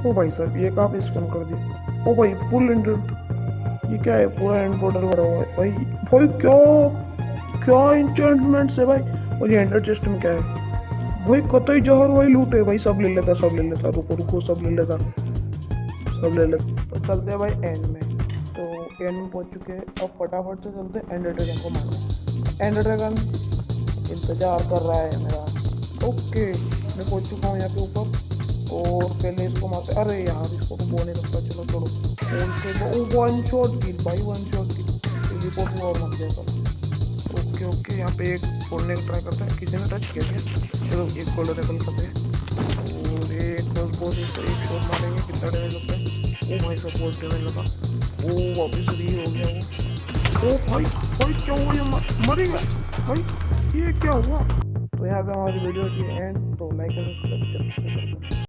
ओ भाई साहब ये कहाँ पे स्पॉन कर दिया? ओ भाई फुल एंड ये क्या है? पूरा एंड पोर्टल भरा हुआ है भाई। भाई क्या क्या इंचेंटमेंट्स है भाई। और ये एंडर चेस्ट में क्या है भाई? कतई जहर भाई लूट है भाई। सब ले लेता, सब ले लेता, रुको रुको, सब ले लेता, सब ले लेता। तो चलते हैं भाई एंड में। तो एंड में पहुंच चुके हैं। अब फटाफट से चलते हैं एंडर ड्रैगन को मारने। एंडर ड्रैगन इंतजार कर रहा है मेरा। ओके मैं पहुंच चुका हूँ यहाँ पे ऊपर। और पहले इसको मारते। अरे यार इसको तो बोने लगता। चलो छोड़ो। वन शॉट किल भाई, वन शॉट किल। रिपोर्ट हुआ और मर गया सब। ओके ओके यहाँ पे एक फोड़ने का ट्राई करता है। किसी ने टच किया क्या? चलो एक गोल्डन एप्पल खाते हैं। और एक बॉस इसको एक शॉट मारेंगे। कितना डैमेज लगता है? ओ भाई सब बहुत डैमेज लगा। ओ वापस री हो गया वो। ओ भाई भाई क्या हुआ? ये मरेगा भाई। ये क्या हुआ? तो यहाँ पे हमारी वीडियो की एंड। तो लाइक और सब्सक्राइब जल्द से कर दो।